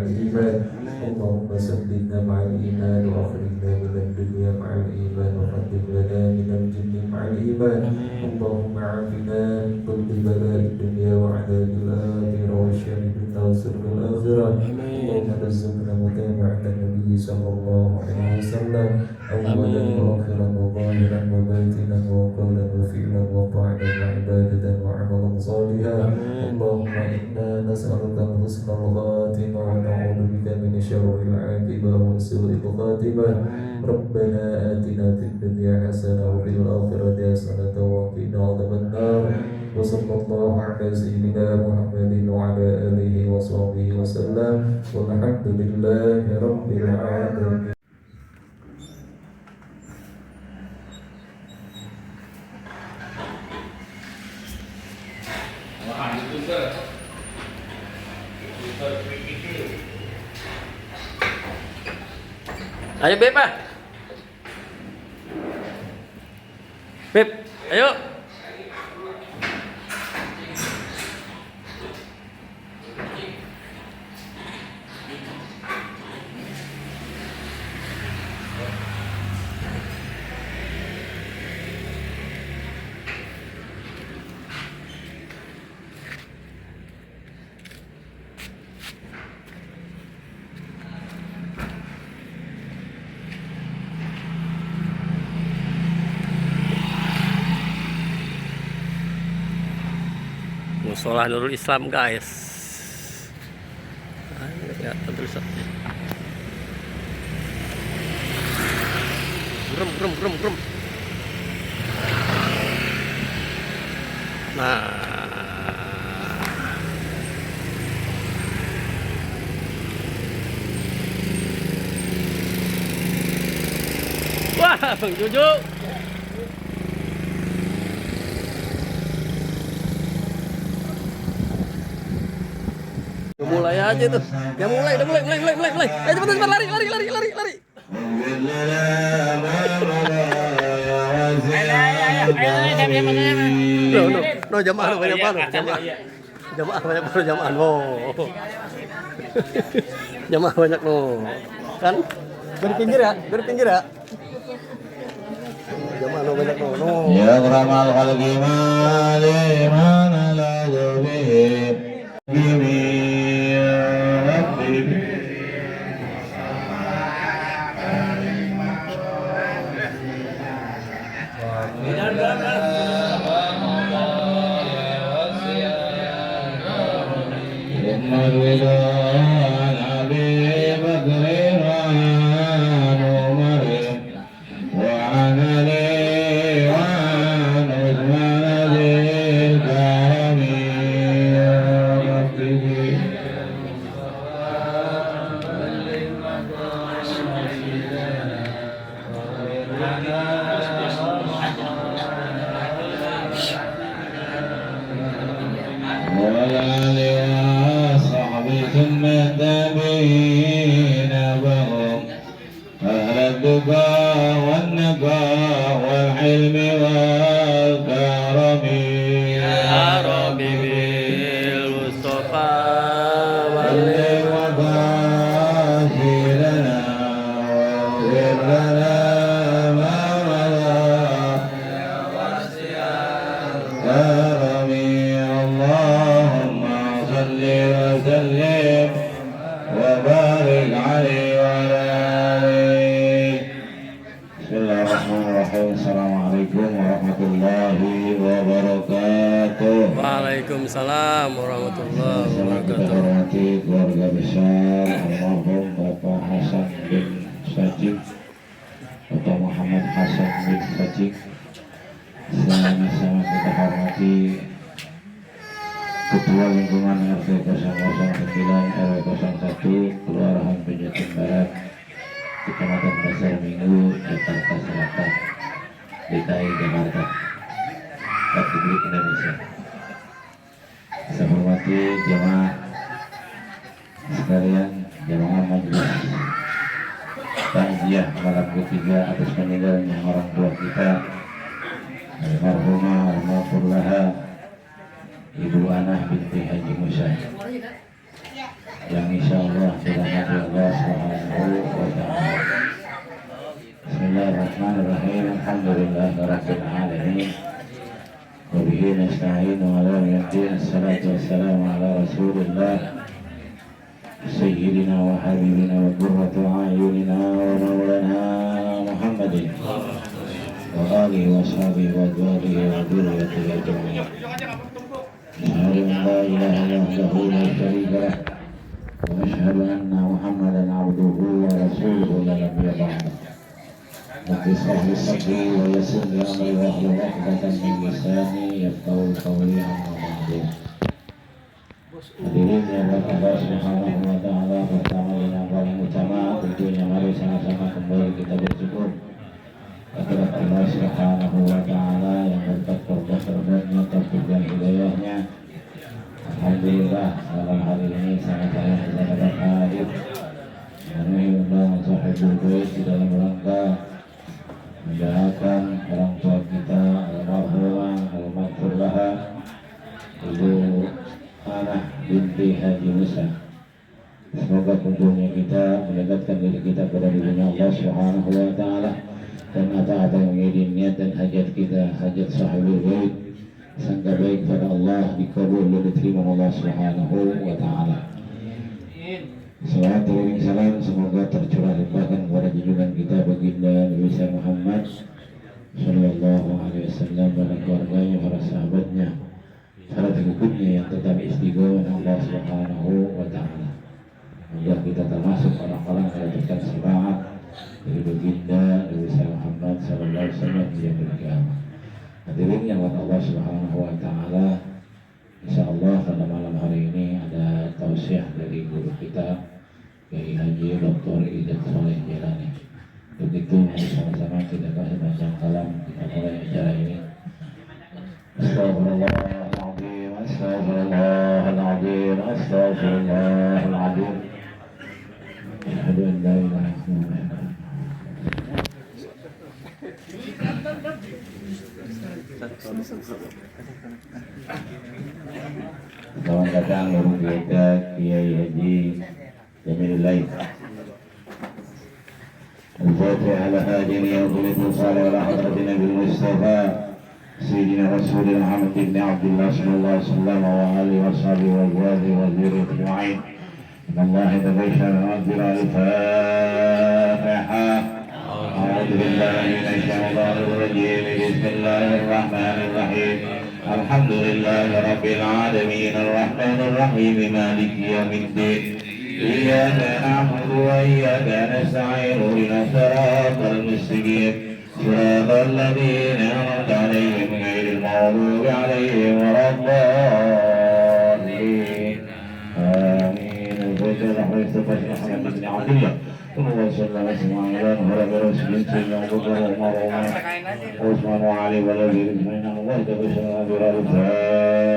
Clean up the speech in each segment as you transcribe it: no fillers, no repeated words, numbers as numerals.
الإيمان اللهم سددنا مع الإيمان وأخرجنا من الدنيا مع الإيمان وقدم لنا من الجن مع الإيمان اللهم عافنا من كل بلاء الدنيا وعذاب الآخرة وشر الدنيا وسر الآخرة اللهم ارزقنا متابعة النبي صلى الله عليه وسلم أولا وآخرا وظاهرا وباطنا وقولا وفعلا وقعدا وعبادة وعملا صالحا اللهم إنا نسألك حسن الخاتمة ونعوذ بك من شر العاقبة وسوء الخاتمة ربنا آتنا في الدنيا حسنة وفي الآخرة حسنة وقنا عذاب النار وصلى الله على سيدنا محمد وعلى آله وصحبه وسلم والحمد لله رب العالمين. Ayo Beb ah. Beb, ayo. Musola Nurul Islam guys. Lihat tulisannya. Grum. Nah. Wah, Bang Jojo. Mulai aja tuh. Ya mulai. Ayo cepat lari. No, jamaah banyak banget. Jamaah. Jamaah banyak no. Kan? Dari pinggir ya. Jamaah no banyak no. Ya ramal qalbi man la yubihi Waalaikumsalam warahmatullahi wabarakatuh. Hormati keluarga besar almarhum Bapak Hasan bin Sajik Bapak Muhammad Hasan bin Sajik. Sama-sama kita hormati Ketua Lingkungan RT 009 RW 01 Kelurahan Penjatin Barat Kecamatan Pasar Minggu Jakarta Selatan DKI Jakarta Republik Indonesia. Saya hormati jemaah sekalian, jemaah majelis takziah malam ketiga atas meninggalnya orang tua kita almarhumah almarhumah Ibu Anah binti Haji Musa yang insya Allah الرحيم الحمد لله رب العالمين وبه نستعين على يوم الدين الصلاة والسلام على رسول الله سيدنا وحبيبنا وقرة أعيننا ومولانا محمد وآله وصحبه وأزواجه وذريته أجمعين أشهد أن لا إله إلا وحده لا شريك له وأشهد أن محمدا عبده ورسوله لا نبي بعده رب اشرح لي صدري ويسر لي أمري واحلل عقدة من لساني يفقهوا قولي أما بعد. Hadirin yang Allah Subhanahu wa taala, pertama yang paling utama tentunya mari sama-sama kembali kita bersyukur kepada Allah Subhanahu wa taala yang berkat berkat-berkatnya taufik dan hidayahnya. Alhamdulillah malam hari ini sangat-sangat kita dapat hadir memenuhi undangan sahibul bait di dalam rangka mendoakan orang tua kita almarhumah al-maghfur laha Ibu Anah binti Haji Musa. Semoga tentunya kita mendekatkan diri kita kepada dirinya Allah Subhanahu wa taala dan apa-apa yang menjadi niat dan hajat kita, hajat sahibul bait sangka baik pada Allah dikabul dan diterima Allah Subhanahu wa taala. Salawat dan salam semoga tercurah limpahkan kepada junjungan kita baginda Nabi Muhammad sallallahu alaihi wasallam dan keluarganya, para sahabatnya, para pengikutnya yang tetap istiqomah Allah Subhanahu wa taala. Agar kita termasuk orang-orang yang mendapatkan syafaat dari baginda Nabi Muhammad sallallahu alaihi wasallam di yaumil qiyamah. Hadirin yang Allah Subhanahu wa taala, insyaallah pada malam hari ini ada tausiah dari guru kita Kiai Haji Dr. Idat Soleh Jelani. Untuk itu mari sama-sama kita kasih panjang kalam kita mulai acara ini. Astagfirullahaladzim, astagfirullahaladzim, astagfirullahaladzim. Asyhadu an la ilaha illallah. Selamat datang guru kita Kiai Haji Jamil Laith. Al-Fatihah ala hadin ya Rabbul salih ala hadratin Nabi Mustafa Sayyidina Rasulullah Muhammad ibn Abdullah sallallahu alaihi wasallam wa alihi wa sahbihi wa azwajihi wa dzurriyyatihi ajma'in. Allah tabayyana al-fatiha. A'udzu billahi minasy syaithanir rajim. Bismillahir rahmanir rahim. Alhamdulillahi rabbil alamin arrahmanir rahim maliki yaumiddin. Iyyaka na'budu wa iyyaka nasta'in ihdinas siratal mustaqim siratal ladzina an'amta 'alaihim ghairil maghdubi 'alaihim waladdallin. Amin. Al-Fatihah. Muhammad bin Abdullah sallallahu alaihi wasallam wa ala rasulih sayyidina Abu Bakar Umar Utsman wa Ali wa alihi ajma'in. Allah tabassara bi al-Fatihah.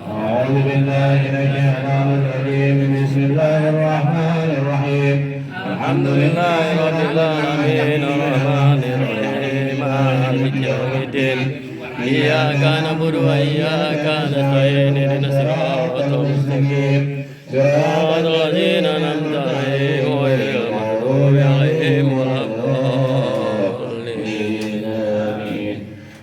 أعوذ بالله من الشيطان الرجيم بسم الله الرحمن الرحيم الحمد لله رب العالمين الرحمن الرحيم مالك يوم الدين إياك نعبد وإياك نستعين اهدنا الصراط المستقيم صراط الذين أنعمت عليهم غير المغضوب عليهم ولا الضالين آمين.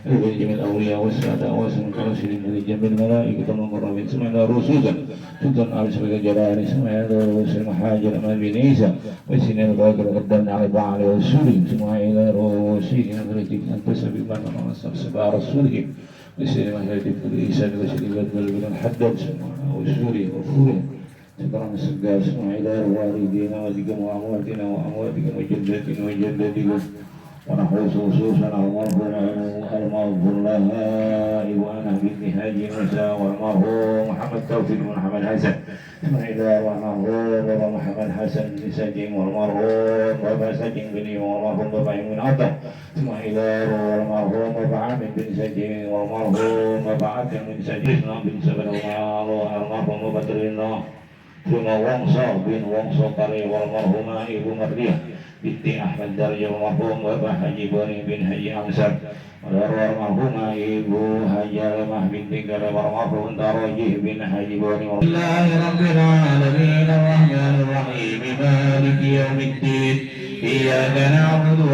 Jami'il awliya wa sa'ada wa sanqara sirin dari jamil malaikah al-muqarrabin semana rusulan sultan ali sebagai jarani semana rusul mahajir amal bin Isa wa sinal bagir qaddam ala ba'ali wa sulih semua ila rusul yang kritik antas biman wa sabara sulih wa sinal mahajir kulli Isa wa sinal bagir bin haddad semua wa sulih wa furih sekarang segar semua ila walidina wa digam wa amwatina wa amwatika wa jaddatina wa jaddadikum ونحوس خصوصا المغفور لها إيوانا بنت هاجي موسى والمرحوم محمد توفيق بن محمد حسن إلى والمرحوم بابا محمد حسن بن سجين والمرحوم بابا سجين بن والمرحوم بابا من عطا ثم إلى والمرحوم بابا عامر بن سجين والمرحوم بابا عاكم بن سجين بن سبل والمرحوم بابا الله ثم وانصر بن وانصر قري والمرحومة إبو مريم binti Ahmad Darja almarhum Bapak Haji Bani bin Haji Amsar almarhumah Ibu Haji Alamah binti Gara almarhum Darajih bin Haji Bani. Bismillahirrahmanirrahim. Ar-Rahmanir Rahim Maliki yaumiddin. Iyyaka na'budu wa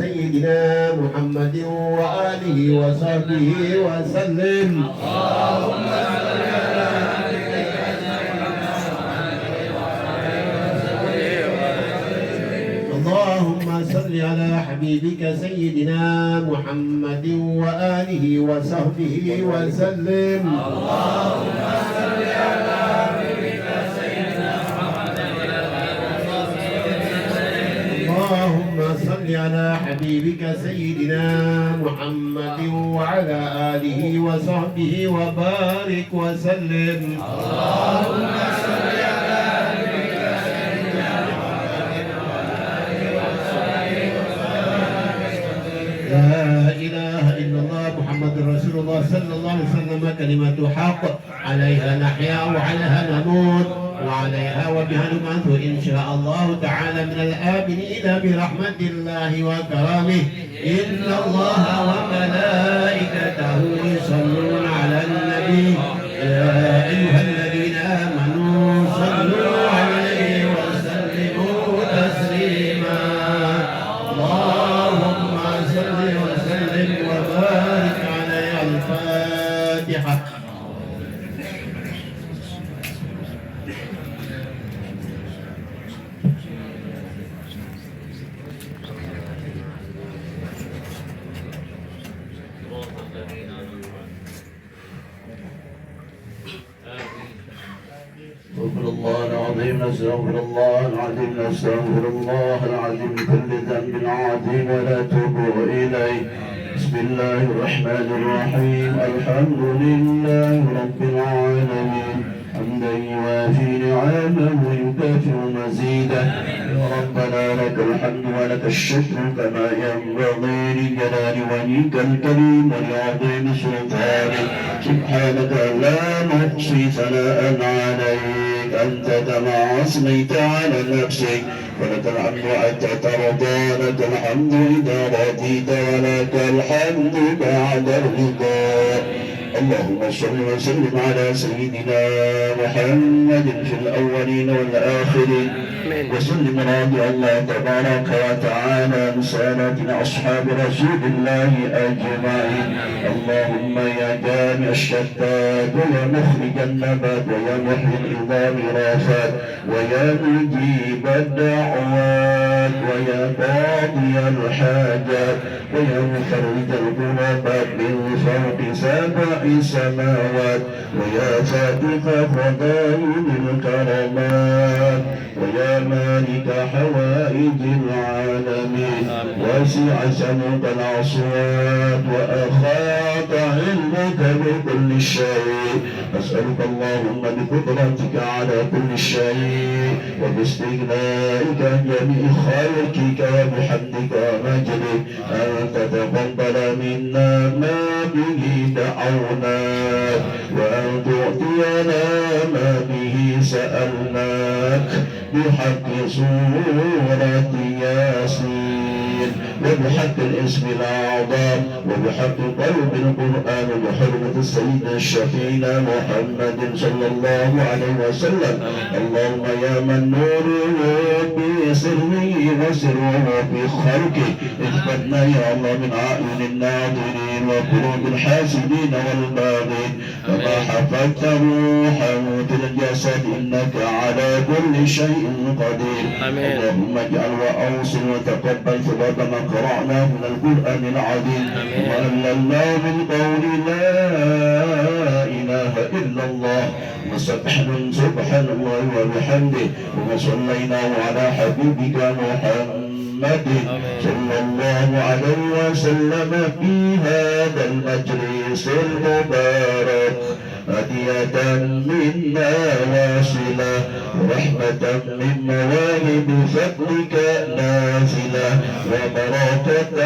سيدنا محمد وآله وصحبه وسلم. اللهم صل على حبيبك سيدنا محمد وآله وصحبه وسلم. اللهم صل على حبيبك سيدنا محمد وعلى آله وصحبه وبارك وسلم. لا إله إلا الله محمد رسول الله صلى الله عليه وسلم كلمة حق عليها نحيا وعليها نموت وعليها وبها نمات إن شاء الله تعالى من الآمنين برحمة الله وكرامه. إن الله وملائكته يصلون على النبي يا أيها الذين آمنوا صلوا عليه وسلموا تسليما. اللهم صل وسلم وبارك عليه. الفاتحة. استغفر الله العظيم نستغفر الله العظيم نستغفر الله العظيم كل ذنب عظيم ونتوب إليه. بسم الله الرحمن الرحيم. الحمد لله رب العالمين حمدا يوافي نعمه ويكافئ مزيده. يا ربنا لك الحمد ولك الشكر كما ينبغي لجلال وجهك الكريم ولعظيم سلطانك. سبحانك لا نحصي ثناء عليك أنت كما أثنيت على نفسك. ولك الحمد حتى ترضى لك الحمد إذا رضيت ولك الحمد بعد الرضا. اللهم صل وسلم على سيدنا محمد في الأولين والآخرين وسلم رضي الله تبارك وتعالى عن سادتنا أصحاب رسول الله أجمعين. اللهم يا جامع الشتات ويا مخرج النبات ويا محيي العظام رافات ويا مجيب الدعوات ويا قاضي الحاجات ويا مفرج الكربات من فوق سبع السماوات ويا فاتح فضائل الكرامات ويا مالك حوائج العالمين. واسع سمك الأصوات وأخاط علمك بكل شيء. أسألك اللهم بقدرتك على كل شيء وباستغنائك عن جميع خلقك وبحمدك ومجدك أن تتقبل منا ما به دعوناك وأن تعطينا ما به سألناك بحق سورة ياسين وبحق الاسم الأعظم وبحق قلب القرآن وبحرمة سيدنا الشفيع محمد صلى الله عليه وسلم. اللهم يا من نوره بسره وسره بخلقه اثبتنا يا الله من أعين الناظرين وقلوب الحاسدين والباغين كما حفظت روحه في الجسد إنك على كل شيء قدير. اللهم اجعل وأوصل وتقبل ثبات ما قرأناه من القرآن العظيم وأللناه من قول لا إله إلا الله سبحان الله وبحمده وصلينا على حبيبك محمد صلى الله عليه وسلم في هذا المجلس المبارك هدية منا واصلة ورحمة من مواهب فضلك نازلة وبركة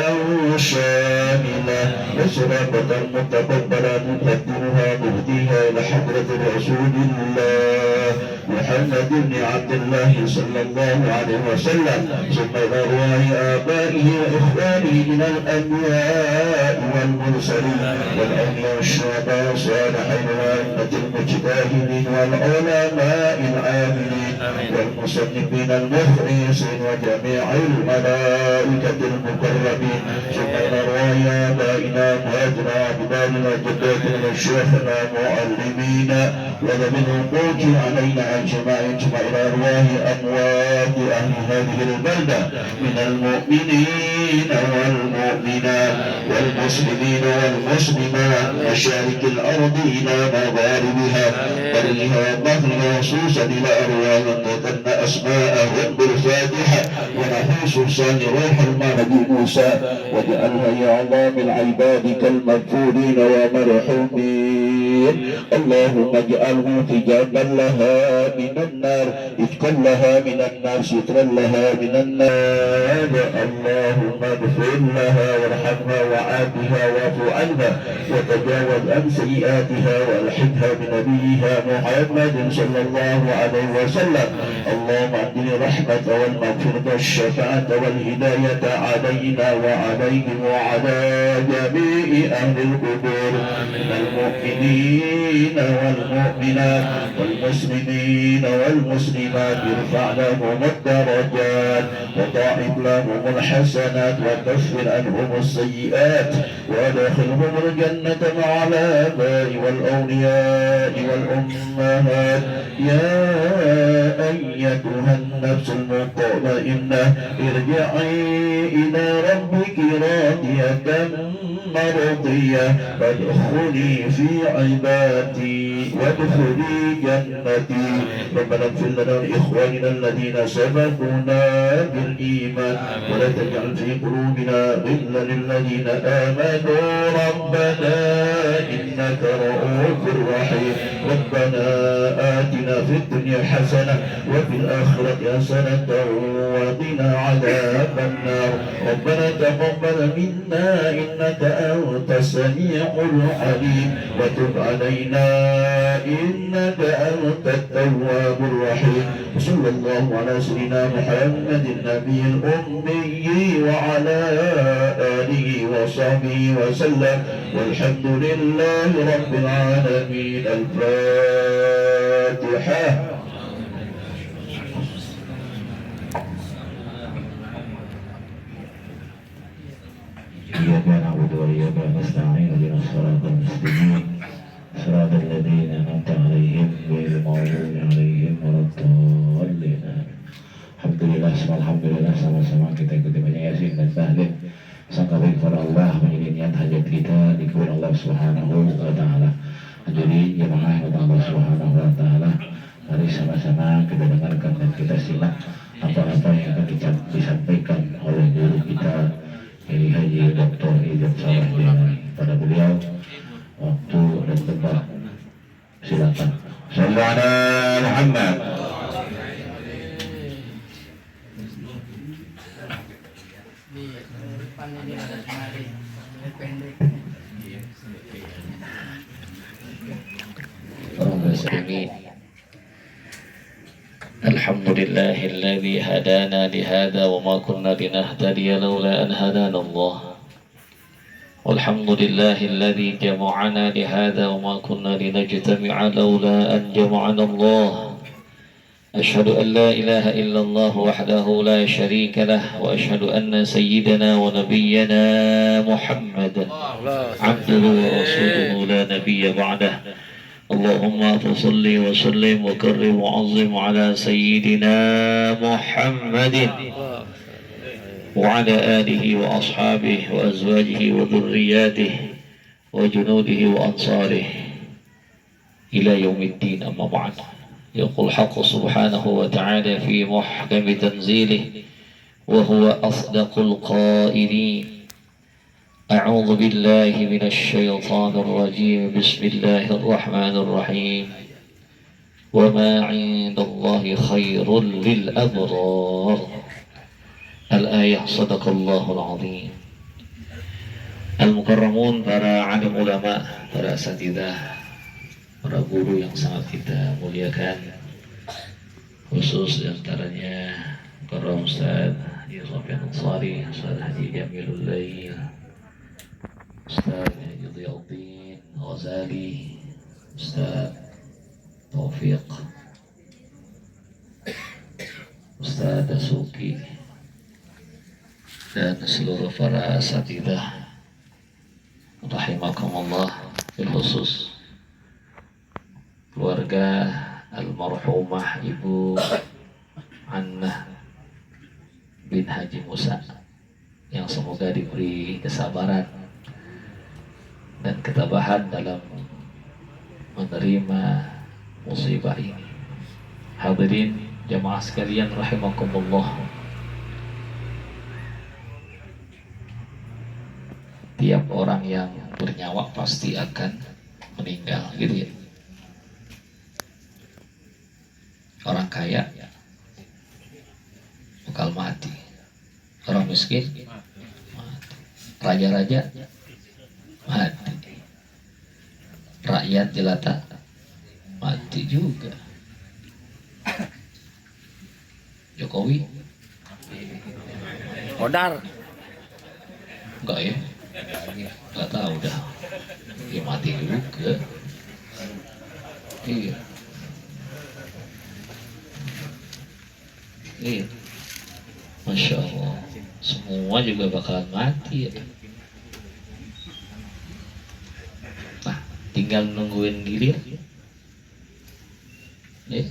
شاملة وسرقة متقبلة نقدمها نهديها إلى حضرة رسول الله محمد بن عبد الله صلى الله عليه وسلم ثم إلى أرواح آبائه وإخوانه من الأنبياء والمرسلين والأولياء والشهداء والصالحين وكافة المجتهدين والعلماء العاملين والمصنفين المخلصين وجميع الملائكة المقربين ثم إلى أرواح آبائنا وأمهاتنا وأجدادنا وجداتنا وشيوخنا معلمين وذوي الحقوق علينا أجمعين ثم إلى أرواح أموات أهل هذه البلدة من المؤمنين والمؤمنات والمسلمين والمسلمات مشارق الأرض إلى مغاربها برها وبحرها خصوصا إلى أرواح من ذكرنا أسماءهم بالفاتحة ونخصوصا لروح المهدي موسى واجعلها يا عظام العباد كالمغفورين ومرحومين اللهم اجعله حجابا لها من النار اتقا لها من النار سترا لها من النار اللهم اغفر لها وارحمها وعافها واعف عنها وتجاوز عن سيئاتها والحقها بنبيها محمد صلى الله عليه وسلم اللهم اعطني الرحمة والمغفرة والشفاعة والهداية علينا وعليهم وعلى جميع أهل القبور من المؤمنين والمؤمنات والمسلمين والمسلمات ارفع لهم الدرجات وضاعف لهم الحسنات وكفر عنهم السيئات وادخلهم الجنة مع الآباء والأولياء والأمهات يا أيتها النفس المطمئنة ارجعي إلى ربك راضية مرضية فادخلي في عبادي وادخلي جنتي ربنا اغفر لنا ولإخواننا الذين سبقونا بالإيمان ولا تجعل في قلوبنا غلا للذين آمنوا ربنا إنك رؤوف رحيم ربنا آتنا في الدنيا حسنة وفي الآخرة حسنة وقنا عذاب النار ربنا تقبل منا إنك أنت السميع العليم وتب علينا إنك أنت التواب الرحيم وصلى الله على سيدنا محمد النبي الأمي وعلى آله وصحبه وسلم والحمد لله رب العالمين الفاتحة إياك نعبد وإياك نستعين اهدنا الصراط المستقيم صراط الذين أنعمت عليهم غير المغضوب عليهم ولا الضالين Alhamdulillah, alhamdulillah sama-sama kita ikuti banyak yasin dan tahlil. Sangka baik kepada Allah menjadi niat hajat kita dikabul Allah Subhanahu wa taala. Jadi jemaah kepada Allah Subhanahu wa taala, mari sama-sama kita dengarkan dan kita simak apa-apa yang akan disampaikan oleh guru kita Kiai Haji Dr. Ijaz Saleh Jailani. Pada beliau waktu dan tempat silakan. Sallallahu alaihi Muhammad. الحمد لله الذي هدانا لهذا وما كنا لنهتدي لولا أن هدانا الله والحمد لله الذي جمعنا لهذا وما كنا لنجتمع لولا أن جمعنا الله أشهد أن لا إله إلا الله وحده لا شريك له وأشهد أن سيدنا ونبينا محمد عبده ورسوله لا نبي بعده اللهم فصل وسلم وكرم وعظم على سيدنا محمد وعلى آله وأصحابه وأزواجه وذرياته وجنوده وأنصاره إلى يوم الدين أما بعد يقول الحق سبحانه وتعالى في محكم تنزيله وهو أصدق القائلين أعوذ بالله من الشيطان الرجيم بسم الله الرحمن الرحيم وما عند الله خير للأبرار الآية صدق الله العظيم. Al-Mukarramun, para alim ulama, para asatidzah, para guru yang sangat kita muliakan, khusus diantaranya Mukarram Ustaz Haji Sofyan Ansari, Ustaz Haji Jamilul Lail, Ustaz Haji Dhiyauddin Ghazali, Ustaz Taufik, Ustaz Dasuki, dan seluruh para asatidzah rahimakumullah, bil khusus keluarga almarhumah Ibu Annah bin Haji Musa, yang semoga diberi kesabaran dan ketabahan dalam menerima musibah ini. Hadirin jamaah sekalian rahimakumullah, tiap orang yang bernyawa pasti akan meninggal, gitu ya. Orang kaya bakal mati, orang miskin mati, raja-raja mati, rakyat jelata mati juga. Jokowi Odar. enggak ya, enggak tahu dah, dia mati juga. Iya, iya, masya Allah, semua juga bakalan mati ya. Nah, tinggal nungguin gilir ya.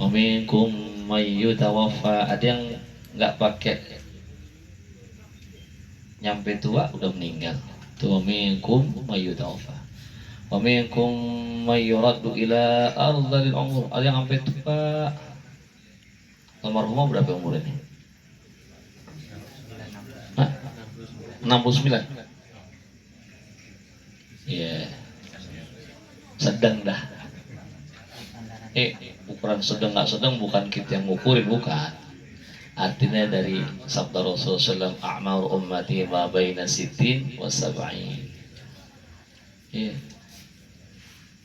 Waminkum mayyutawaffa, ada yang nggak pakai nyampe tua udah meninggal. Tuh, waminkum mayyutawaffa, waminkum mayyuraddu ila ardhil umur, ada yang sampai tua. Almarhumah berapa umur ini? Hah? 69. Iya, sedang dah. Ukuran sedang nggak sedang bukan kita yang ngukurin, bukan. Artinya dari sabda Rasulullah SAW, a'mar ummati ma baina sitin wa sab'in. Iya.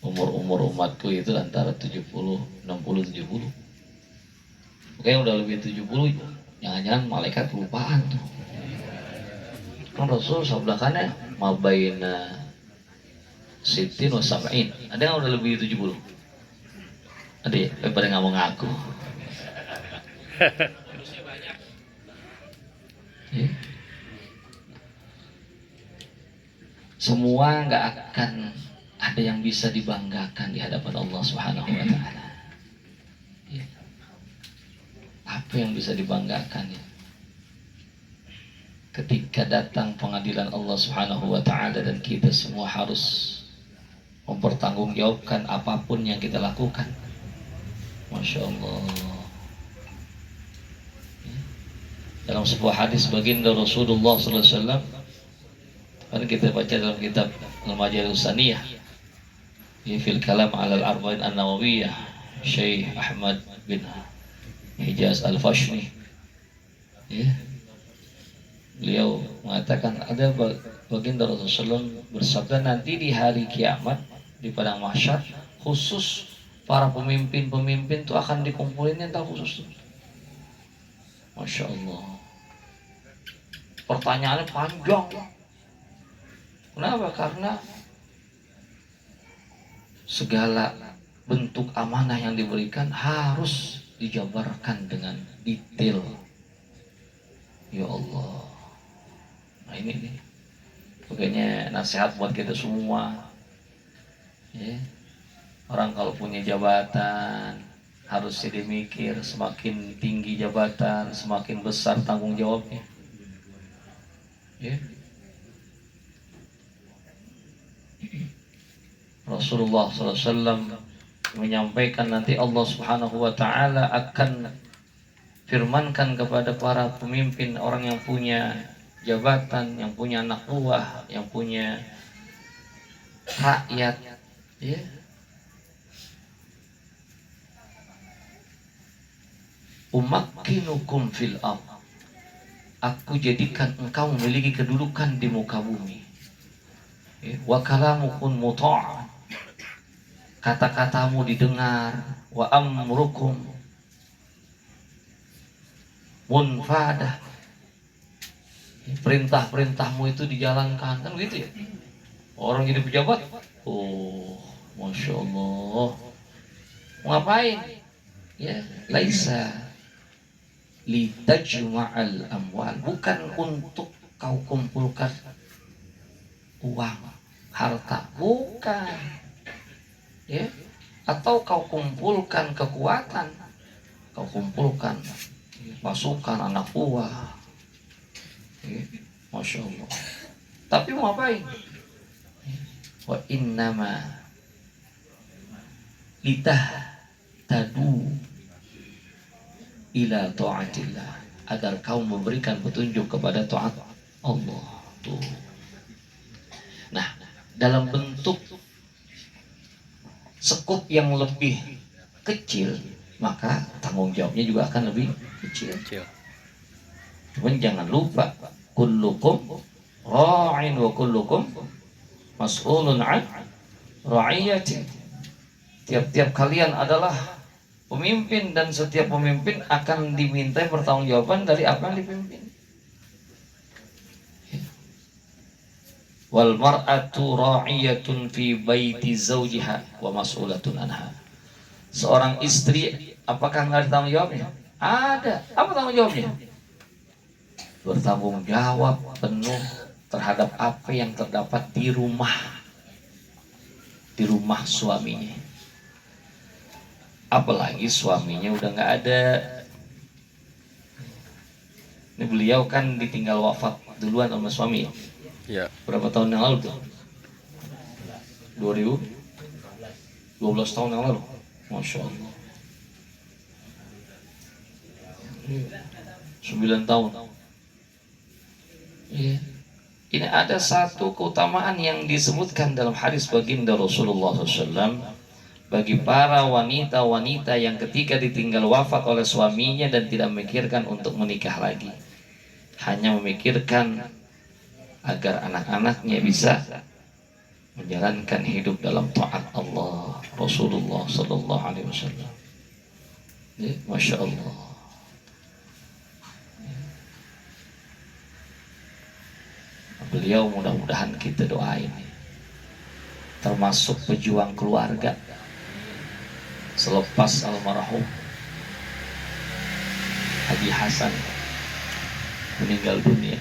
Umur umatku itu antara 70, 60, 70. Oke, udah lebih 70, jangan-jangan malaikat kelupaan tuh. Kan Rasul sabdakannya ma baina sitin wa sab'in. Ada yang udah lebih 70? Ada ya? Pada nggak mau ngaku. Ya. Semua nggak akan ada yang bisa dibanggakan di hadapan Allah Subhanahu wa Ta'ala. Ya. Apa yang bisa dibanggakan ya? Ketika datang pengadilan Allah Subhanahu wa Ta'ala dan kita semua harus mempertanggungjawabkan apapun yang kita lakukan. Masya Allah. Dalam sebuah hadis baginda Rasulullah SAW, kan kita baca dalam kitab Al-Majalus Saniyah, fil kalam ala al-arba'in an-nawawiyah, Syekh Ahmad bin Hijaz Al-Fashni, ya, beliau mengatakan ada baginda Rasulullah bersabda, nanti di hari kiamat di padang mahsyar khusus para pemimpin itu akan dikumpulin yang khusus. Masya Allah. Pertanyaannya panjang. Kenapa? Karena segala bentuk amanah yang diberikan harus dijabarkan dengan detail. Ya Allah. Nah ini nih, pokoknya nasihat buat kita semua. Ya. Orang kalau punya jabatan harus jadi mikir, semakin tinggi jabatan semakin besar tanggung jawabnya. Ya. Rasulullah SAW menyampaikan nanti Allah Subhanahu wa Ta'ala akan firmankan kepada para pemimpin, orang yang punya jabatan, yang punya anak buah, yang punya rakyat, ya. Umakkinukum fil ardh, aku jadikan engkau memiliki kedudukan di muka bumi. Wa kalamukum muta', kata-katamu didengar. Wa amrukum munfadah, perintah-perintahmu itu dijalankan. Kan gitu ya. Orang jadi pejabat, Masya Allah. Ngapain? Ya, laisa litajma'al amwal, bukan untuk kau kumpulkan uang, harta, bukan. Ya, atau kau kumpulkan kekuatan, kau kumpulkan pasukan anak buah. Ya, Masya Allah. Tapi mau ngapain? Wa innama tadu ila ta'atillah, agar kau memberikan petunjuk kepada taat Allah. Tuh. Nah, dalam bentuk sekup yang lebih kecil, maka tanggung jawabnya juga akan lebih kecil. Cuman jangan lupa, kullukum ra'in wa kullukum mas'ulun an ra'iyati. Tiap-tiap kalian adalah pemimpin, dan setiap pemimpin akan dimintai pertanggungjawaban dari apa yang dipimpin. Wal mar'atu ra'iyatun fi baiti zawjiha wa mas'ulatun anha. Seorang istri apakah nggak ada tanggung jawabnya? Ada. Apa tanggung jawabnya? Bertanggung jawab penuh terhadap apa yang terdapat di rumah suaminya. Apalagi suaminya udah nggak ada. Ini beliau kan ditinggal wafat duluan sama suami. Ya. Berapa tahun yang lalu tuh? 2012 tahun yang lalu. Masya Allah. 9 tahun. Iya. Ini ada satu keutamaan yang disebutkan dalam hadis baginda Rasulullah SAW bagi para wanita-wanita yang ketika ditinggal wafat oleh suaminya dan tidak memikirkan untuk menikah lagi, hanya memikirkan agar anak-anaknya bisa menjalankan hidup dalam taat Allah Rasulullah Sallallahu Alaihi Wasallam. Ya, Masya Allah. Beliau mudah-mudahan kita doain, termasuk pejuang keluarga selepas almarhum Haji Hasan meninggal dunia.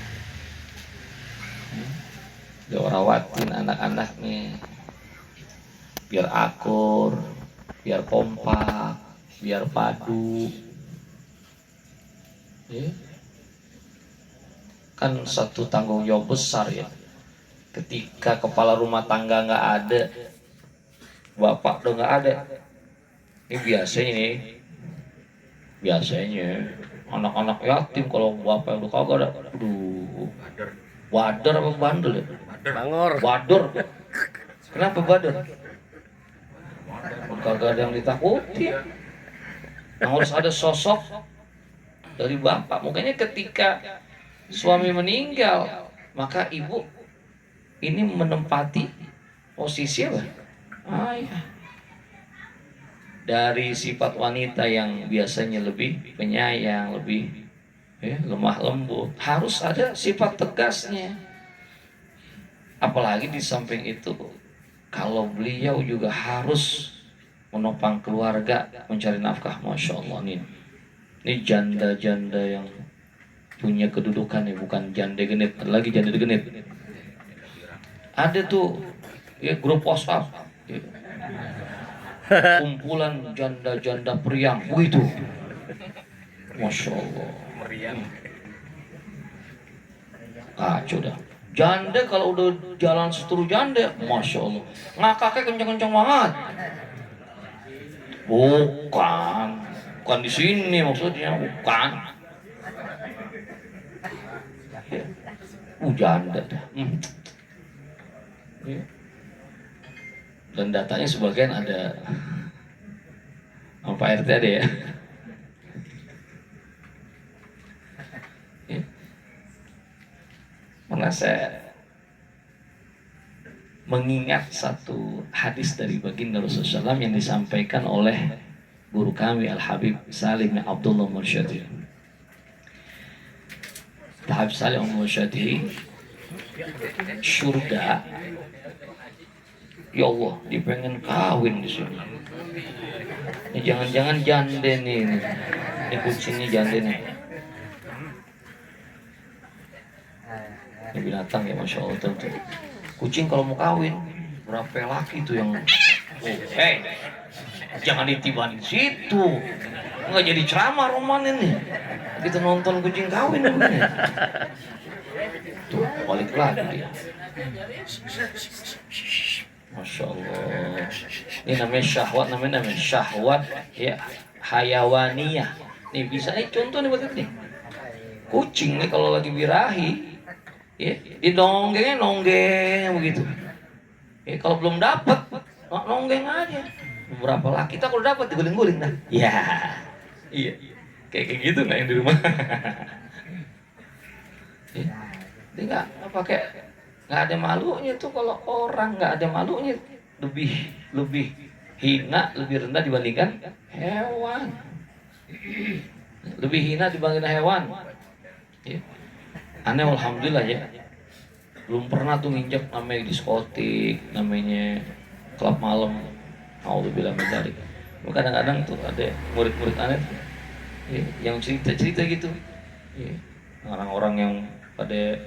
Dia rawatin anak-anaknya biar akur, biar kompak, biar padu. Ya. Kan satu tanggung jawab besar ya. Ketika kepala rumah tangga nggak ada, bapak udah nggak ada. Ini biasanya anak-anak yatim kalau bapak udah kagak ada, aduh, wader apa bandel ya? Bangor. Wader. Kenapa wader? Kagak ada yang ditakuti. Harus ada sosok dari bapak. Makanya ketika suami meninggal, maka ibu ini menempati posisi apa? Ayah. Dari sifat wanita yang biasanya lebih penyayang, lebih lemah lembut, harus ada sifat tegasnya. Apalagi di samping itu, kalau beliau juga harus menopang keluarga, mencari nafkah. Masya Allah, ini janda-janda yang punya kedudukan ya, bukan janda genit. Ada lagi janda genit. Ada tuh ya grup WhatsApp ya, kumpulan janda-janda periang begitu. Masya Allah. Kacau dah. Janda kalau udah jalan seteru janda, Masya Allah, ngakaknya kencang-kencang banget. Bukan di sini maksudnya, bukan. Janda dah. Dan datanya sebagian ada Pak RT ada ya. Karena saya mengingat satu hadis dari baginda Rasulullah SAW yang disampaikan oleh guru kami Al-Habib Salim bin Abdullah Mursyadi. Al-Habib Salim Mursyadi, surga Ya Allah, dia pengen kawin di sini. Ini jangan-jangan jande nih. Ini kucingnya jande nih. Ini binatang ya, Masya Allah tuh. Kucing kalau mau kawin, berapa laki tuh yang jangan ditibanin situ. Nggak jadi ceramah roman ini. Kita nonton kucing kawin begini. Tuh, balik lagi dia. Masya Allah. Ini namanya syahwat ya, hayawaniyah. Nih bisa nih contoh nih begitu nih. Kucing nih kalau lagi birahi, ya, nonggeng begitu. Ya, kalau belum dapat, nonggeng aja. Beberapa laki kita kalau dapat diguling-guling dah. Ya, iya. Kayak gitu nggak yang di rumah. Ya, dia nggak pakai, nggak ada malunya tuh kalau orang nggak ada malunya, lebih hina, lebih rendah dibandingkan hewan. Lebih hina dibandingkan hewan. Ya. Aneh alhamdulillah ya. Belum pernah tuh nginjek namanya diskotik, namanya klub malam. Alhamdulillah mencari. Kadang-kadang tuh ada murid-murid aneh tuh, ya, yang cerita-cerita gitu. Ya. Orang-orang yang pada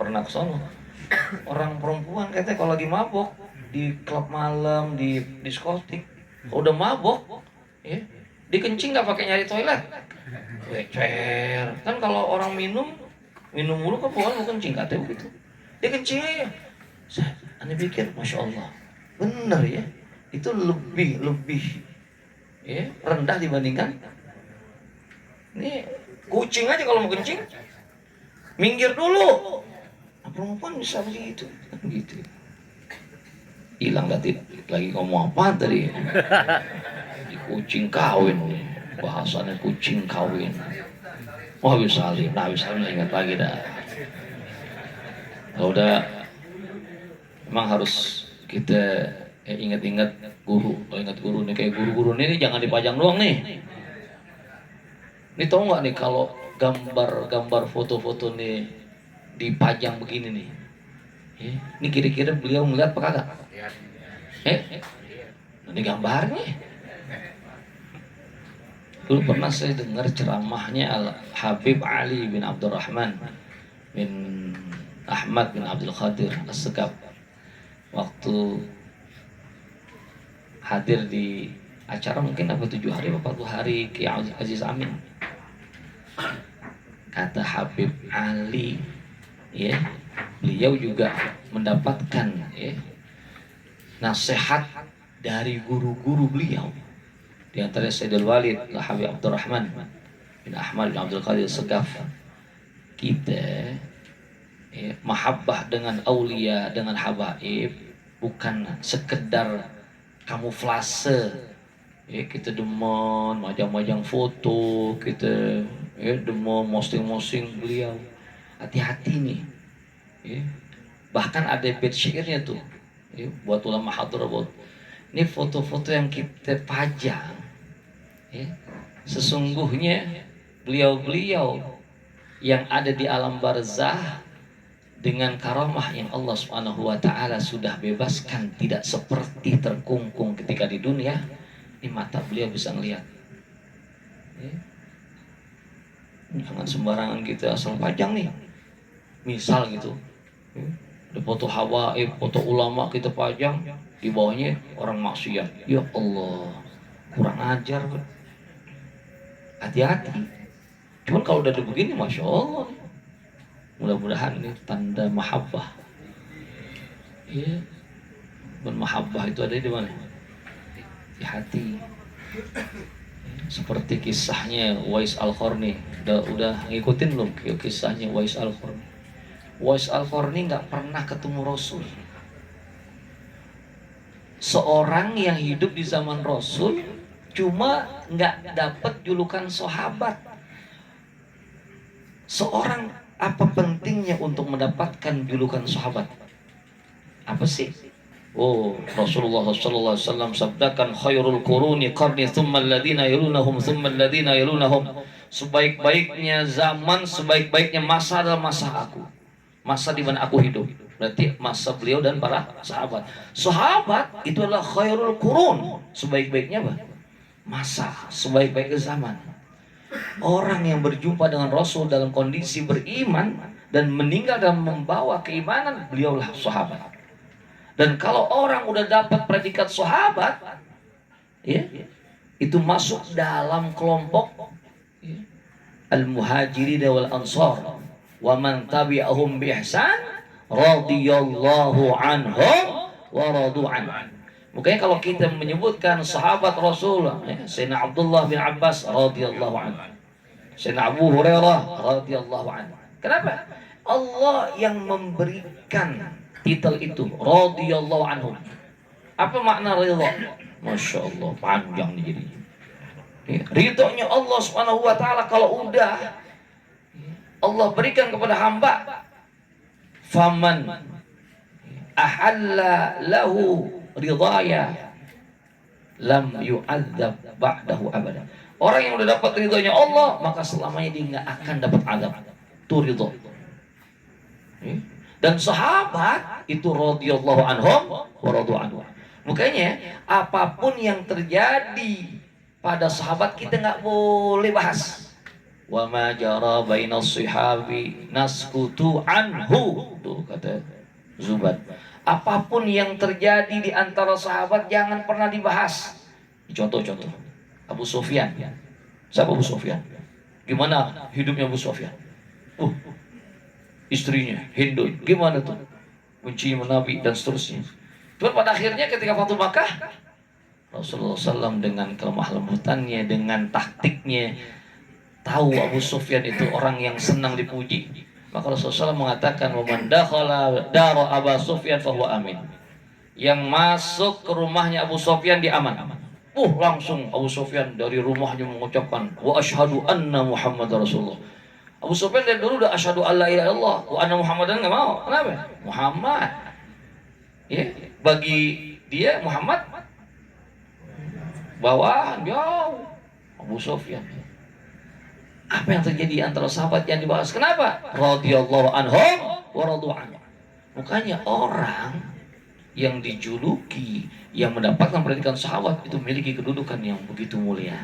pernah ke sono. Orang perempuan katanya kalau lagi mabok di klub malam, di diskotik, udah mabok, ya, dikencing nggak pakai nyari toilet. Wecer. Kan kalau orang minum mulu kan bukan mau kencing katanya begitu. Dia kencing aja. Aneh pikir, Masya Allah, bener ya. Itu lebih ya, rendah dibandingkan ini kucing aja kalau mau kencing minggir dulu. Nah, perempuan bisa begitu, gitu. Hilang lagi ngomong apa tadi? Di kucing kawin, bahasanya kucing kawin. Wah bisa ingat lagi dah. Kalau udah, memang harus kita ingat-ingat guru. Kalau ingat guru nih, kayak guru-guru ini jangan dipajang doang nih. Ini tau nggak nih kalau gambar foto-foto nih dipajang begini nih, ini kira-kira beliau melihat apa kagak? Ini gambarnya. Dulu pernah saya dengar ceramahnya Habib Ali bin Abdurrahman bin Ahmad bin Abdul Qadir As-Segaf waktu hadir di acara mungkin 7 hari atau 40 hari Kiai Aziz Amin. Kata Habib Ali, ya, beliau juga mendapatkan nasihat dari guru-guru beliau. Di antara Sayyidul Walid Habib Abdurrahman bin Ahmad bin Abdul Qadir Segaf. Kita mahabbah dengan aulia, dengan habaib bukan sekedar kamuflase. Kita demen majang-majang foto, kita demen posting-posting beliau. Hati-hati nih. Bahkan ada bait syairnya tuh. Buat ulama hadrah, buat ini foto-foto yang kita pajang. Sesungguhnya beliau-beliau yang ada di alam barzah dengan karamah yang Allah Subhanahu wa taala sudah bebaskan, tidak seperti terkungkung ketika di dunia. Ini mata beliau bisa ngelihat. Jangan sembarangan kita asal pajang nih. Misal gitu, ada foto habaib, foto ulama kita pajang, di bawahnya orang maksiat. Ya Allah, kurang ajar. Hati-hati. Cuman kalau udah begini, Masya Allah, mudah-mudahan ini tanda mahabbah. Mahabbah itu ada di mana? Di hati. Seperti kisahnya Wais Al-Qarni. Udah ngikutin belum kisahnya Wais Al-Qarni? Wais Al-Qarni nggak pernah ketemu Rasul. Seorang yang hidup di zaman Rasul, cuma nggak dapat julukan sahabat. Seorang, apa pentingnya untuk mendapatkan julukan sahabat? Apa sih? Rasulullah sallallahu alaihi wasallam sabdakan, khairul quruni qarni thumma alladhina yalunahum thumma alladhina yalunahum. Sebaik-baiknya zaman, sebaik-baiknya masa adalah masa aku. Masa di mana aku hidup. Berarti masa beliau dan para sahabat. Sahabat itu adalah khairul qurun, sebaik-baiknya apa? Masa, sebaik-baiknya zaman. Orang yang berjumpa dengan Rasul dalam kondisi beriman dan meninggal dan membawa keimanan, beliaulah sahabat. Dan kalau orang udah dapat predikat sahabat, ya, itu masuk dalam kelompok ya, al-muhajirin wal ansar wa man tabi'ahum bi ihsan radhiyallahu anhum wa radu an. Makanya kalau kita menyebutkan sahabat Rasul, ya, Sayyidina Abdullah bin Abbas radhiyallahu anhu, Sayyidina Abu Hurairah radhiyallahu anhu. Kenapa? Allah yang memberikan titel itu, radhiyallahu anhu. Apa makna ridha? Masya Allah, panjang nih jadi. Ya, ridhonya Allah Subhanahu wa taala kalau udah Allah berikan kepada hamba, faman ahalla lahu ridaya lam yu'adzab ba'dahu abada. Orang yang udah dapat ridhonya Allah, maka selamanya dia nggak akan dapat azab. Itu ridho. Ya. Dan sahabat itu radhiyallahu anhum wa radu anhu. Makanya apapun yang terjadi pada sahabat kita nggak boleh bahas. Wa ma jara bainas shihabi naskutu anhu. Tuh kata Zubair. Apapun yang terjadi di antara sahabat jangan pernah dibahas. Contoh-contoh. Abu Sufyan. Siapa Abu Sufyan? Gimana hidupnya Abu Sufyan? Istrinya Hindu. Gimana tuh? Benci Nabi dan seterusnya. Cuman pada akhirnya ketika Fathu Makkah, Rasulullah SAW dengan kelemah lembutannya, dengan taktiknya, tahu Abu Sufyan itu orang yang senang dipuji. Maka Rasulullah SAW mengatakan, "Waman dakhala dara Abu Sufyan fahuwa amin." Yang masuk ke rumahnya Abu Sufyan dia aman. Langsung Abu Sufyan dari rumahnya mengucapkan, "Wa asyhadu anna Muhammad Rasulullah." Abu Sufyan dari dulu udah asyhadu alla ilaha illallah wa anna Muhammadan enggak mau. Kenapa? Muhammad. Ya, bagi dia Muhammad bawahan jauh. Abu Sufyan. Apa yang terjadi antara sahabat yang dibahas? Kenapa? Radhiyallahu anhum wa radu anhu. Makanya orang yang dijuluki, yang mendapatkan predikat sahabat itu memiliki kedudukan yang begitu mulia.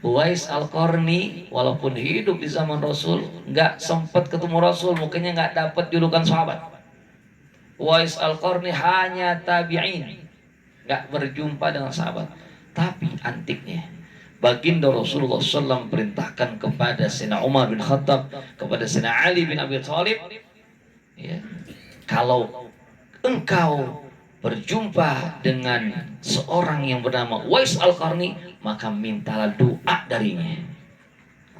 Uwais Al-Qarni walaupun hidup di zaman Rasul, nggak sempat ketemu Rasul, makanya nggak dapat julukan sahabat. Uwais Al-Qarni hanya tabi'in, nggak berjumpa dengan sahabat. Tapi antiknya, baginda Rasulullah SAW perintahkan kepada Sayyidina Umar bin Khattab, kepada Sayyidina Ali bin Abi Thalib, ya, kalau engkau berjumpa dengan seorang yang bernama Uwais Al-Qarni, maka mintalah doa darinya.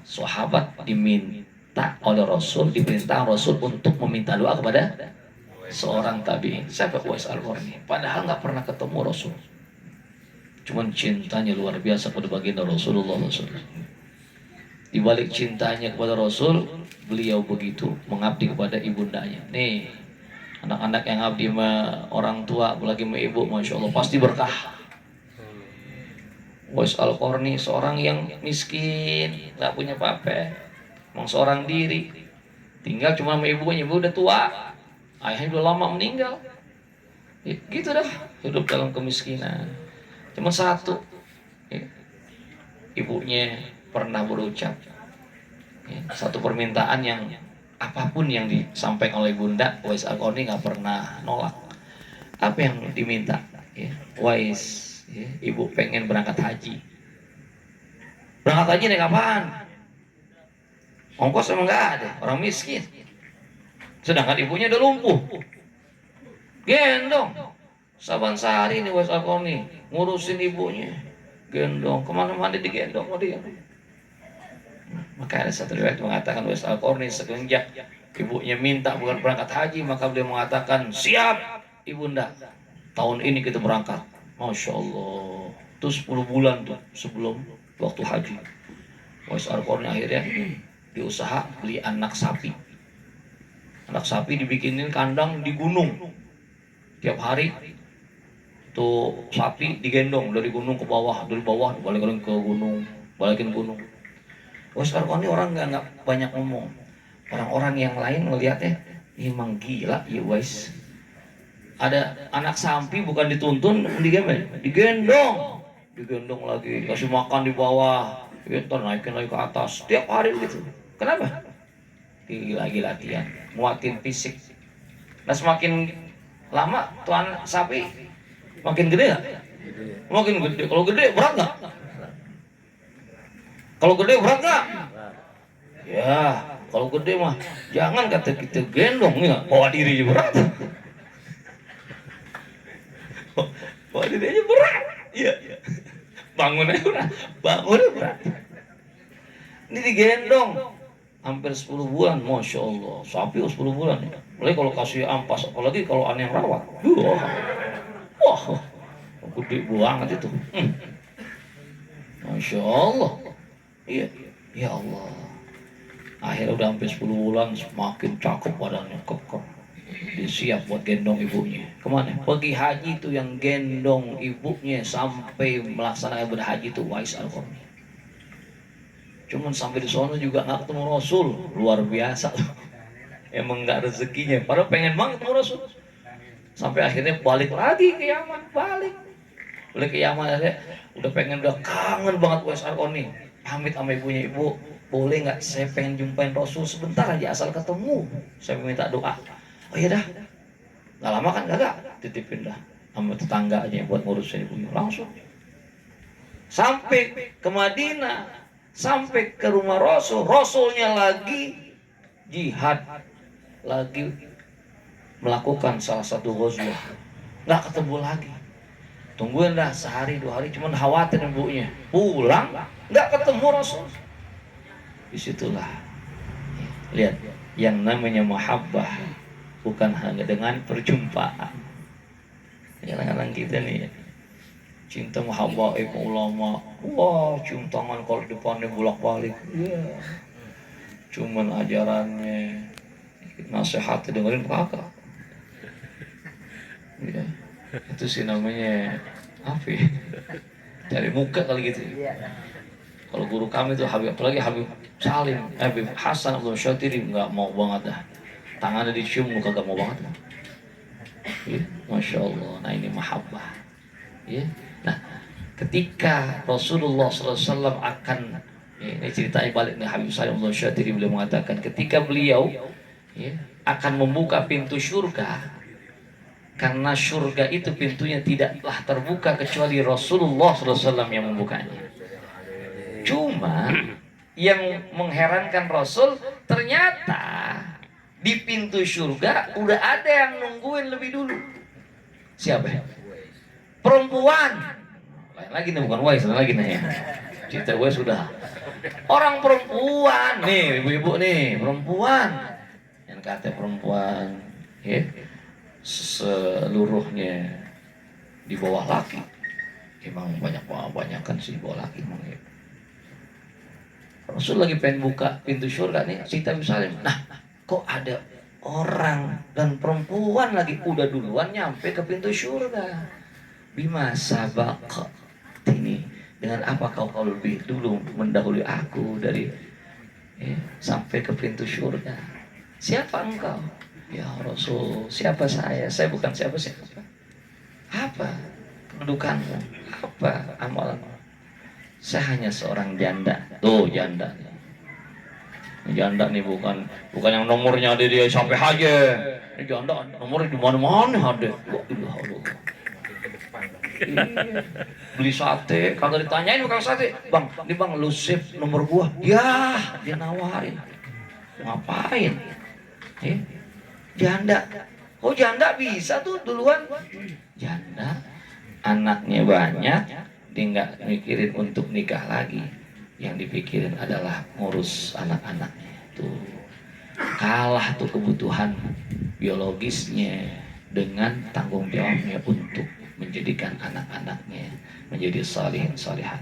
Sahabat diminta oleh Rasul, diperintah Rasul untuk meminta doa kepada seorang tabi'in. Siapa Uwais Al-Qarni? Padahal nggak pernah ketemu Rasul. Cuman cintanya luar biasa pada baginda Rasulullah SAW. Di balik cintanya kepada Rasul, beliau begitu mengabdi kepada ibundanya. Nih, anak-anak yang abdi sama orang tua, apalagi sama ibu, Masya Allah, pasti berkah. Uwais Al-Qarni seorang yang miskin, nggak punya apa-apa, emang seorang diri, tinggal cuma sama ibunya, ibu udah tua, ayahnya udah lama meninggal, ya, gitu dah, hidup dalam kemiskinan. Cuma satu, ya, ibunya pernah berucap, ya, satu permintaan yang apapun yang disampaikan oleh bunda, Uwais Al-Qarni nggak pernah nolak. Apa yang diminta? Ya, Uwais, ya, ibu pengen berangkat haji. Berangkat haji naik apaan? Ongkos emang nggak ada, orang miskin. Sedangkan ibunya udah lumpuh. Gendong. Saban sehari nih Uwais Al-Qarni ngurusin ibunya. Gendong, kemana-mana digendong sama dia. Maka ada satu riwayat mengatakan Uwais Al-Qarni semenjak ibunya minta bukan berangkat haji, maka beliau mengatakan, "Siap ibunda, tahun ini kita berangkat." Masya Allah. Itu 10 bulan tuh sebelum waktu haji. Uwais Al-Qarni akhirnya diusaha beli anak sapi. Anak sapi dibikinin kandang di gunung. Tiap hari tuh sapi digendong dari gunung ke bawah, dari bawah balikin ke gunung, balikin gunung. Uwais Al-Qarni orang nggak banyak ngomong. Orang-orang yang lain melihatnya Emang gila ya guys. Ada anak sapi bukan dituntun, digendong, digendong lagi, kasih makan di bawah, ntar naikin lagi ke atas, setiap hari gitu. Kenapa? Lagi latihan, nguatin fisik. Nah semakin lama tuh anak sapi makin gede nggak? Makin gede. Kalau gede berat nggak? Kalau gede berat nggak? Ya, kalau gede mah jangan kata kita gendong ya, bawa diri aja berat. Bawa diri aja berat. Iya. Bangun aja berat. Bangun aja berat. Ini digendong hampir 10 bulan, masya Allah. Sapi 10 bulan ya. Mulai kalau kasih ampas, apalagi kalau aneh yang rawat. Wah, gede banget itu. Masya Allah. Iya, ya Allah. Akhirnya udah hampir 10 bulan, semakin cakep badannya, kekeh. Dia siap buat gendong ibunya. Kemana? Pergi haji itu yang gendong ibunya sampai melaksanakan ibadah haji itu Wais Al-Qarni. Cuman sampai di sana juga nggak ketemu Rasul, luar biasa. Emang nggak rezekinya. Padahal pengen banget ketemu Rasul. Sampai akhirnya balik lagi ke Yaman, balik ke Yaman. Udah kangen banget Wais Al-Qarni. Pamit sama ibunya, ibu, boleh nggak saya pengen jumpain Rasul sebentar aja asal ketemu. Saya minta doa. Oh iya dah. Nggak lama kan kagak titipin dah sama tetangga aja buat ngurusin ibunya langsung. Sampai ke Madinah, sampai ke rumah Rasul, Rasulnya lagi jihad, lagi melakukan salah satu ghazwah. Nggak ketemu lagi. Tungguin dah sehari 2 hari, cuman khawatir ibunya. Pulang, nggak ketemu Rasul. Disitulah lihat yang namanya mahabbah bukan hanya dengan perjumpaan. Kadang-kadang kita nih cinta mahabbah ulama, wah cium tangan kalau depannya bolak-balik, cuman ajarannya nasihatnya dengerin kakak. Ya, itu sih namanya apa ya? Cari muka kali gitu. Kalau guru kami itu Habib, apalagi Habib Salim, Habib Hasan Abdul Syatiri, nggak mau banget dah. Tangannya dicium, muka gak mau banget. Ya, Masya Allah. Nah ini mahabbah. Ya. Nah ketika Rasulullah SAW akan, ini ceritanya balik nih Habib Salim Abdul Syatiri, beliau mengatakan ketika beliau akan membuka pintu surga, karena surga itu pintunya tidaklah terbuka kecuali Rasulullah SAW yang membukanya. Cuma yang mengherankan Rasul, ternyata di pintu surga udah ada yang nungguin lebih dulu. Siapa ya? Perempuan. Lain lagi nih, bukan Wais, lagi nih ya. Cerita Wais sudah. Orang perempuan nih, ibu-ibu nih, perempuan. Yang kata perempuan, ya, seluruhnya di bawah laki. Emang banyak kan sih bawah laki emang ya. Rasul lagi pengen buka pintu surga nih, cerita misalnya, nah kok ada orang dan perempuan lagi udah duluan nyampe ke pintu surga. Bima sabaq ini, dengan apa kau lebih dulu mendahului aku dari sampai ke pintu surga. Siapa engkau? Ya Rasul, siapa saya? Saya bukan siapa-siapa. Apa kedudukanmu? Apa amalanmu? Saya hanya seorang janda. Tuh janda. Janda nih bukan yang nomornya ada dia sampai haji. Ini janda nomornya di mana-mana ada. Beli sate, kagak ditanyain bukan sate. Bang, ini bang lu sip nomor gua. Ya, dia nawarin. Ngapain? Janda. Oh janda bisa tuh duluan. Janda, anaknya banyak. Dia nggak mikirin untuk nikah lagi, yang dipikirin adalah ngurus anak-anaknya. Tuh kalah tuh kebutuhan biologisnya dengan tanggung jawabnya untuk menjadikan anak-anaknya menjadi salihin salihat.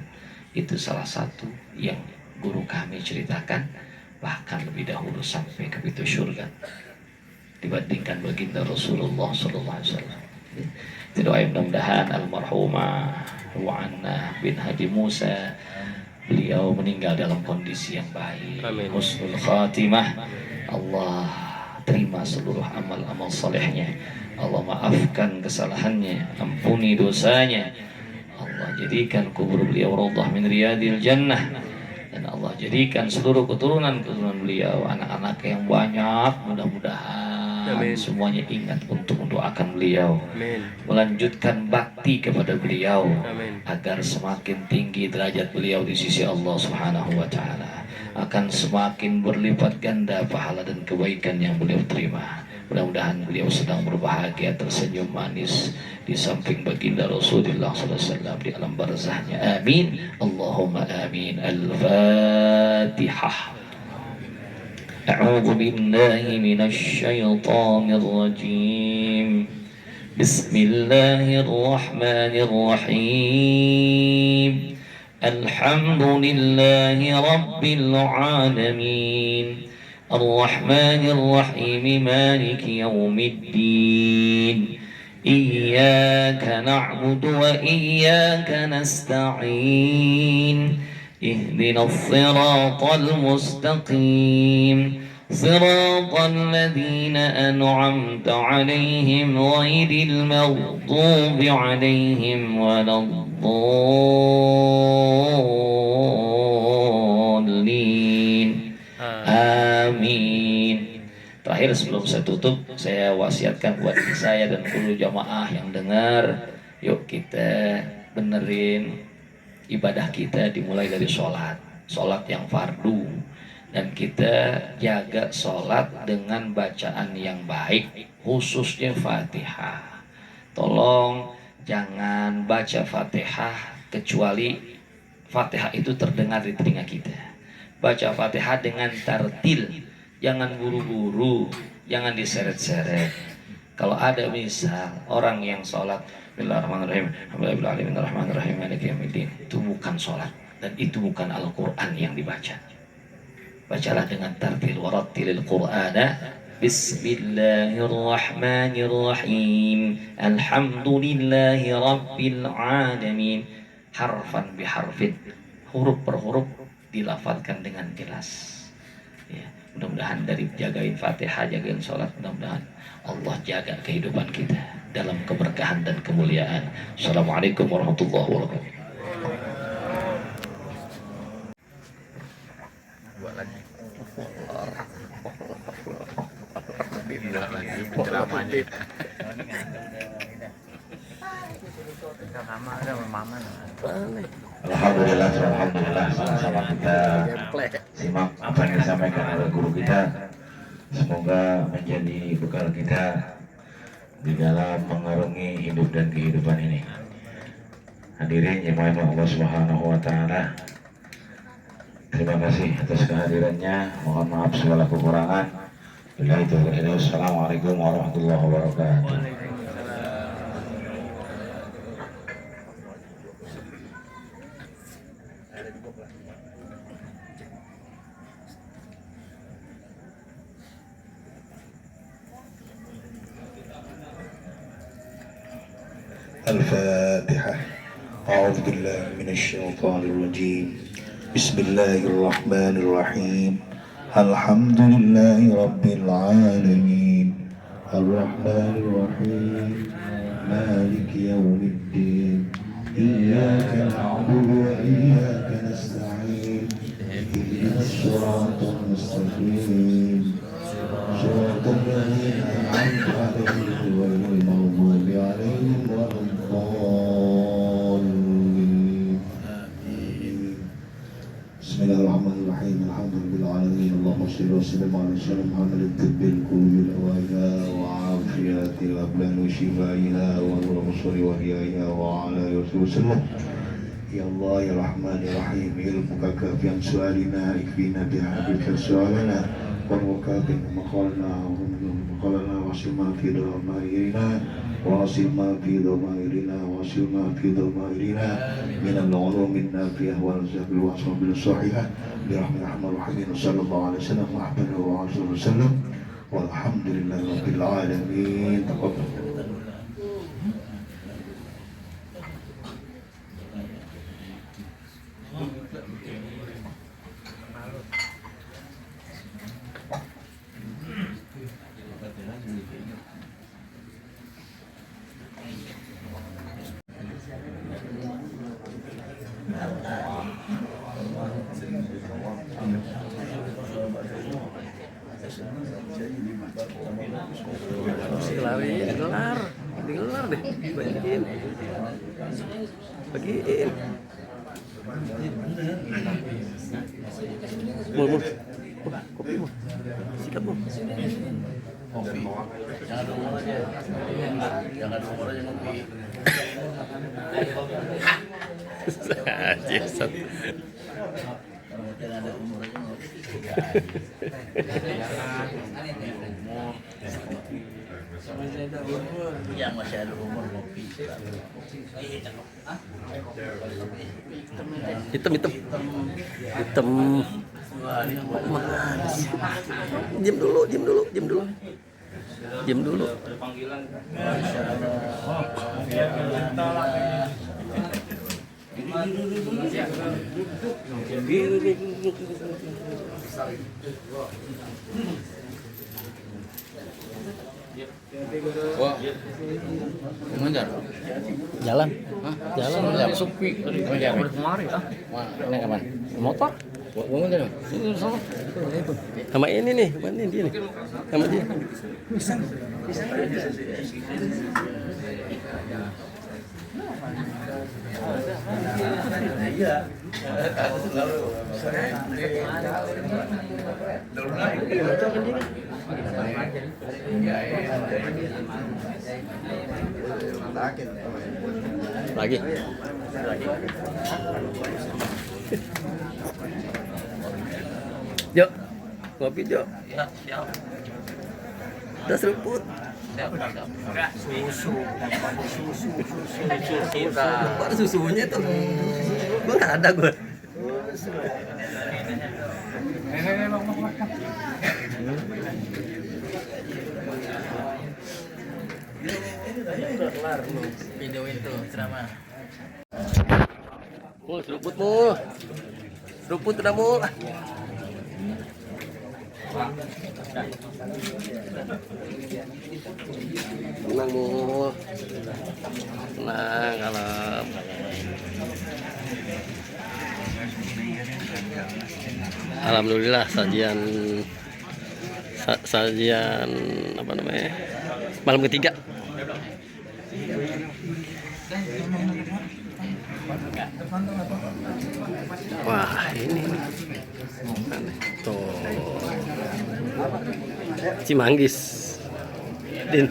Itu salah satu yang guru kami ceritakan, bahkan lebih dahulu sampai ke pintu surga dibandingkan baginda Rasulullah SAW. Itu doa mudah-mudahan almarhumah Wa'anna bin Haji Musa, beliau meninggal dalam kondisi yang baik, husnul khatimah. Allah terima seluruh amal-amal solehnya. Allah maafkan kesalahannya, ampuni dosanya. Allah jadikan kubur beliau raudhah min riyadil jannah. Dan Allah jadikan seluruh keturunan beliau, anak-anak yang banyak, mudah-mudahan semuanya ingat untuk mendoakan beliau, melanjutkan bakti kepada beliau, agar semakin tinggi derajat beliau di sisi Allah Subhanahu wa Ta'ala, akan semakin berlipat ganda pahala dan kebaikan yang beliau terima. Mudah-mudahan beliau sedang berbahagia, tersenyum manis di samping baginda Rasulullah SAW di alam barzahnya. Amin. Allahumma amin. Al-Fatihah. A'udzu billahi minasy syaithanir rajim. Bismillahirrahmanirrahim. Alhamdulillahi rabbil alamin. الرحمن الرحيم مالك يوم الدين إياك نعبد وإياك نستعين اهدنا الصراط المستقيم صراط الذين أنعمت عليهم غير المغضوب عليهم ولا الضالين. Amin. Terakhir sebelum saya tutup, saya wasiatkan buat saya dan seluruh jamaah yang dengar, yuk kita benerin ibadah kita dimulai dari sholat yang fardu, dan kita jaga sholat dengan bacaan yang baik, khususnya Fatihah. Tolong jangan baca Fatihah kecuali Fatihah itu terdengar di telinga kita. Baca Fatihah dengan tartil, jangan buru-buru, jangan diseret-seret. Kalau ada misal orang yang sholat Bismillahirrahmanirrahim, Alhamdulillahirrahmanirrahim, Maliki yaumiddin, itu bukan sholat dan itu bukan Al-Quran yang dibaca. Bacalah dengan tartil, warattilil Qur'ana Bismillahirrahmanirrahim, Alhamdulillahi rabbil alamin, harfan biharfin, huruf per huruf dilafalkan dengan jelas. Ya, mudah-mudahan dari jagain Fatihah, jagain sholat, mudah-mudahan Allah jaga kehidupan kita dalam keberkahan dan kemuliaan. Assalamualaikum warahmatullahi wabarakatuh. Alhamdulillah, sama-sama kita simak apa yang disampaikan oleh guru kita. Semoga menjadi bekal kita di dalam mengarungi hidup dan kehidupan ini. Hadirin jemaah Allah Subhanahu wa Ta'ala, terima kasih atas kehadirannya. Mohon maaf segala kekurangan. Assalamualaikum warahmatullahi wabarakatuh. الفاتحة. أعوذ بالله من الشيطان الرجيم. بسم الله الرحمن الرحيم. الحمد لله رب العالمين الرحمن الرحيم مالك يوم الدين إياك نعبد وإياك نستعين اهدنا الصراط المستقيم صراط الذين أنعمت عليهم غير المغضوب عليهم ولا الضالين. بسم الله الرحمن الرحيم الحمد لله العالمين اللهم صل وسلم على سيدنا محمد الطب القلوب الأوائها وعافية الأبدان وشفائها ونور البصر وحيائها وعلى آله وصحبه وسلم. يا الله يا رحمن يا رحيم علمك كافيا سؤالنا اكفينا بحبيبك سؤالنا وارزقنا مقالنا ومقالنا واصل ما في ضمائرنا واصل ما في ضمائرنا واصل ما في ضمائرنا من العلوم النافعة والرزق الواسع بالصحيحة برحمة الرحمن الرحيم صلى الله عليه وسلم وأحمده وسلم والحمد لله رب العالمين. تفضل. Digelar deh, bagiin. Mul, kopi mul, sikat mul. Jangan umur aja ngopi. Jasad. Jangan ada umur aja ngopi. Yang masih ada umur ngopi. Hitam. Diam dulu. Wah, mengejar. Jalan. Sepi. Mengejar. Kemari ah. Wah, ini kapan? Motor. Bangun deh. Sama ini nih, mana dia nih? Sama dia. Lagi. Yuk, ngopi yuk. Udah seruput. Susu. Lupa ada susunya tuh. Gue nggak ada gue. Video itu ceramah. Seruput mul. Seruput udah mul. Tenang mul. Tenang kalem. Alhamdulillah sajian apa namanya, malam ketiga. Wah ini tuh Cimanggis Din.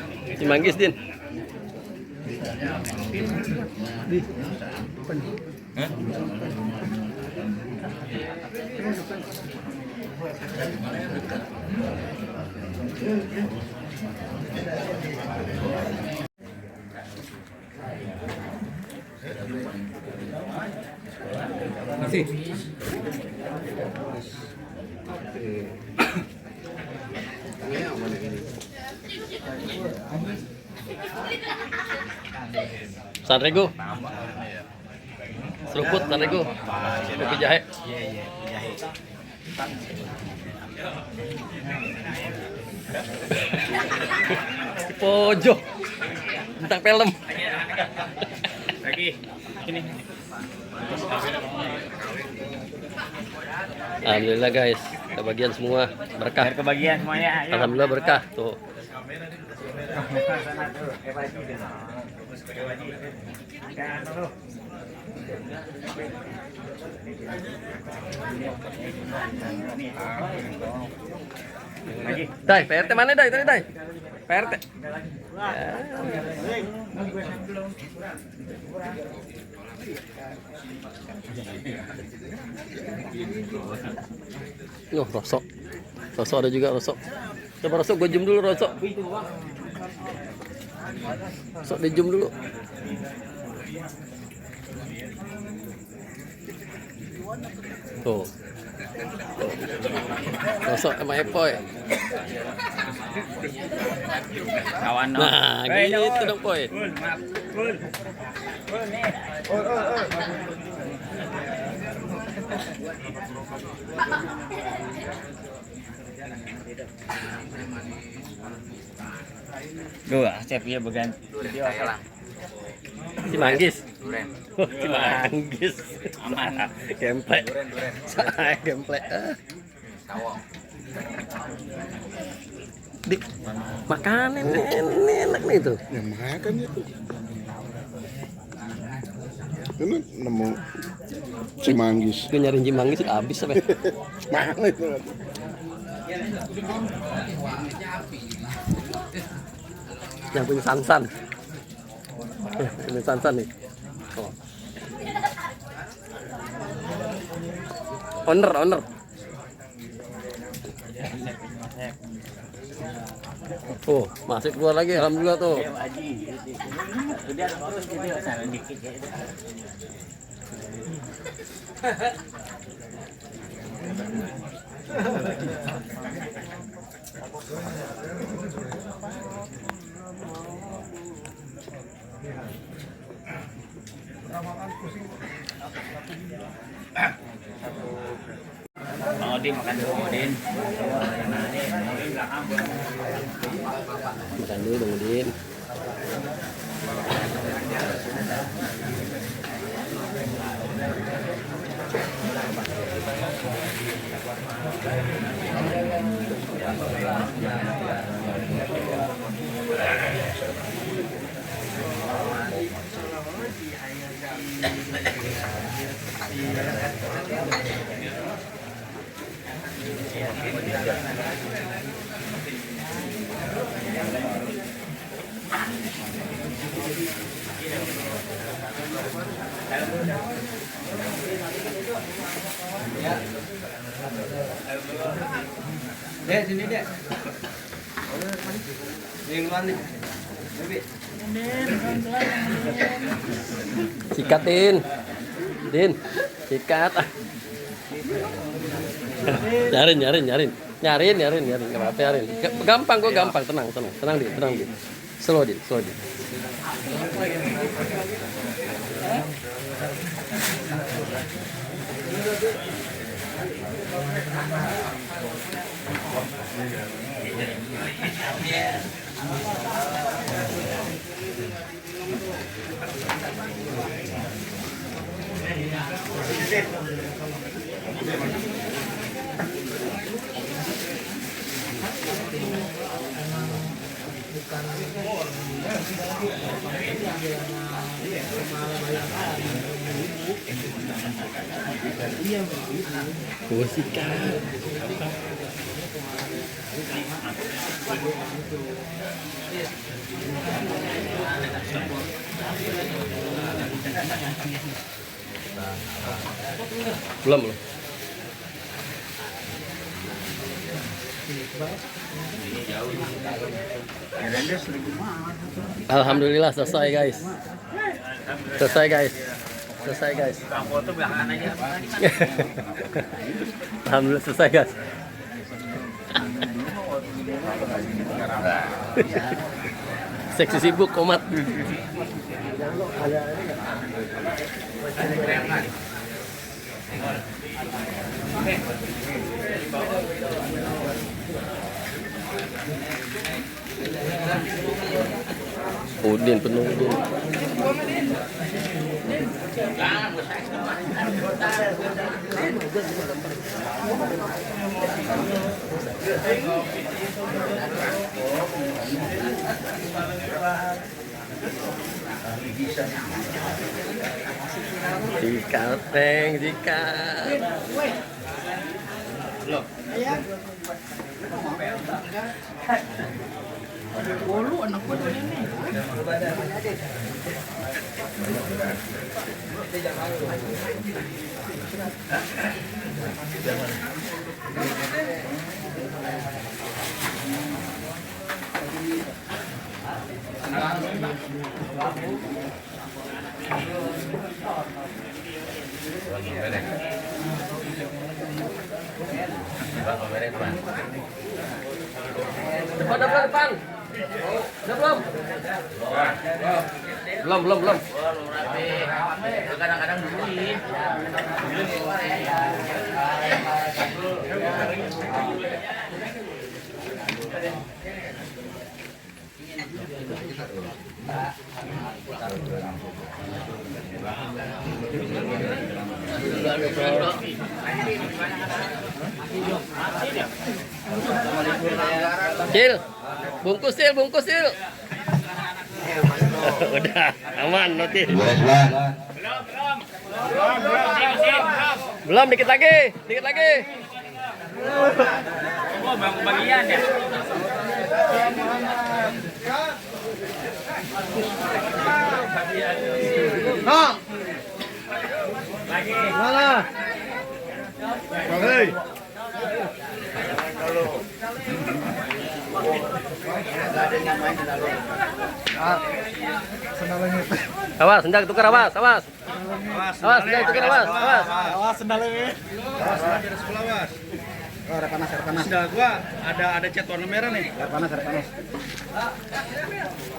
Masih. Sanrego. Seruput Sanrego. Kopi jahe. Pojok. Bintang film. Lagi. Sini. Alhamdulillah guys, kebagian semua, berkah. Kebagian semuanya. Ayo. Alhamdulillah berkah tuh. Dai, PRT mana Dai? Tadi Dai. PRT. Rosok. Rosok ada juga rosok. Coba rosok gue zoom dulu rosok. Rosok di zoom dulu. Tuh. Rosok sama Epoy. Kawan dong. Nah, gitu dong Poy. Dua, siap ya bagian video. Cimanggis. Oh, Cimanggis. Aman. Gemplek. Saya gemplek. Dik, makanan ini enak nih tuh. Ya makan itu. Ini nemu cimanggis. Gue nyariin cimanggis udah habis sampai. Mahal itu. Yang punya sansan. Punya sansan nih. Oh. Owner. Oh, masih keluar lagi, alhamdulillah tuh. Odin makan dulu Odin. Makan dulu dong, Din. Dek, sini dek. Yang luar nih. Sikat, Din. Din, sikat. Nyarin. Nggak apa-apa, nyarin. Gampang kok, gampang. Tenang, Din. Slow, Din. Sikat. Belum. Alhamdulillah selesai guys. Alhamdulillah selesai guys. Seksi sibuk komat. Udin penuh Udin. Sikat, Teng, sikat. Depan. Belum. Kadang-kadang dulu. Cil, bungkus Cil, bungkus Cil. Udah, aman nanti. Belum, dikit lagi, dikit lagi. Oh, bagian ya. Nah. Lagi. Mana? Hei. Awas, sendal tukar awas, awas. Awas, sendal tukar awas, awas. Awas sendal ini. Awas, ada sebelah awas. Oh, ada panas, ada panas. Sendal gua ada cat warna merah nih. Ada panas, ada panas.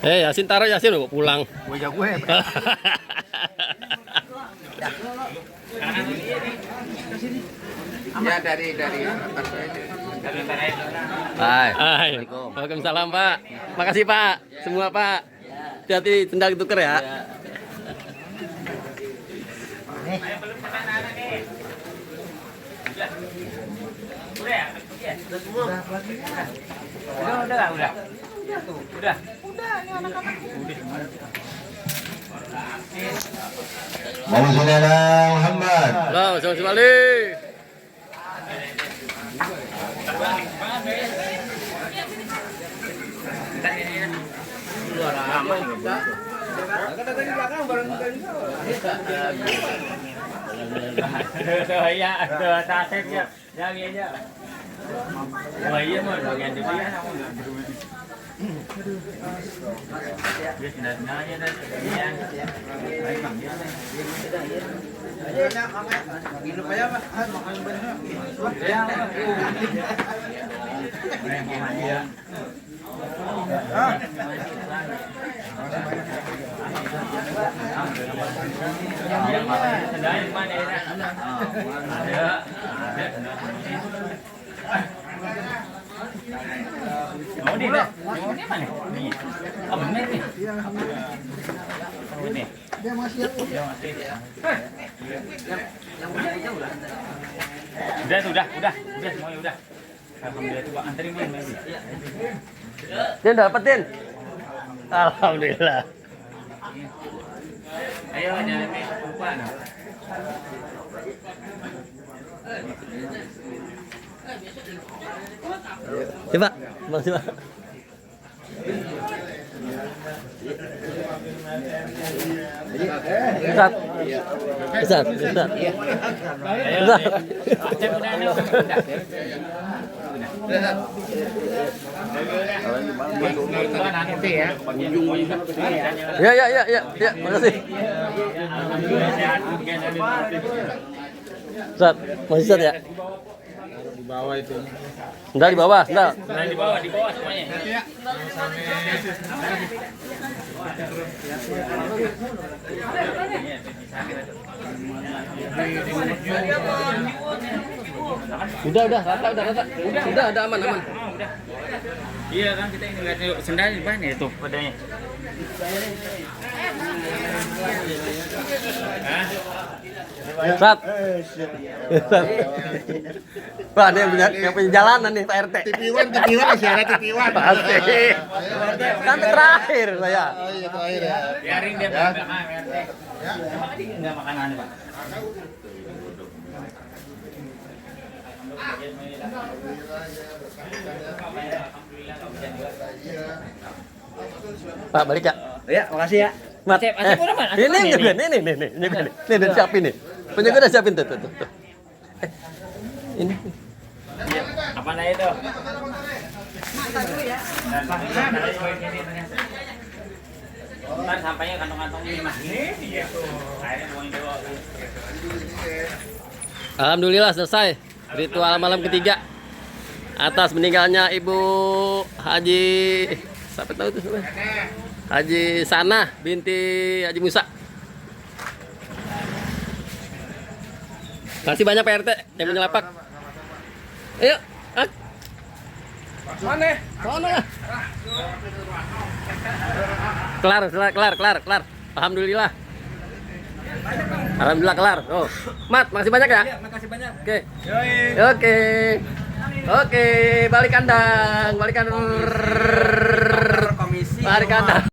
Yasin taruh Yasin mau pulang. Gue jago ya. Ya dari atas aja. Hai. Waalaikumsalam Pak. Makasih Pak. Semua Pak. Hati-hati sendal tuker ya. Udah. Muhammad. Halo, selamat kembali. Ya, ada tasik ya. Jangan aja. Oh iya mau bagian di mana kamu enggak di rumah. Biar tidak aja dah. Baik Bang. Minum aja, Pak. Makan banyak. Ya. Mau di mana? Nih. Oh bener nih. Ini. Dia masih. Udah semuanya udah. Alhamdulillah coba anterin main. Din dapetin. Alhamdulillah. Ayo jangan lupa. Coba, makasih Pak. Ustaz. Ya, makasih. Ustaz, masih Ustaz ya? Di bawah itu. Sendal di bawah, sendal. Di bawah semuanya. Udah, rata. Udah, aman. Iya kan kita ini lihat sendal di mana itu padanya. Ustaz. Pak, dia yang punya jalanan nih Pak RT. TV1 masih ada TV1. Pasti. Sampai terakhir saya. Oh iya terakhir ya. Biarin dia enggak enggak makanan Pak. Pak balik ya. Ya, makasih ya. Mat. Ini juga nih. Nih, siapin nih. Penjaga udah siapin tuh. Ini. Apa nah itu? Ntar sampainya kantong-kantong ini Mas. Iya. Akhirnya mau dibawa. Alhamdulillah selesai ritual malam ketiga atas meninggalnya Ibu Haji siapa tahu itu Haji Sanah binti Haji Musa. Kasih banyak Pak RT yang menyelapak. Ayo, mana? Sana. Kelar. Alhamdulillah. Alhamdulillah kelar. Oh, Mat, makasih banyak ya. Makasih banyak. Oke. Oke. Oke, balik kandang, balik kandang. Komisi. Balik kandang.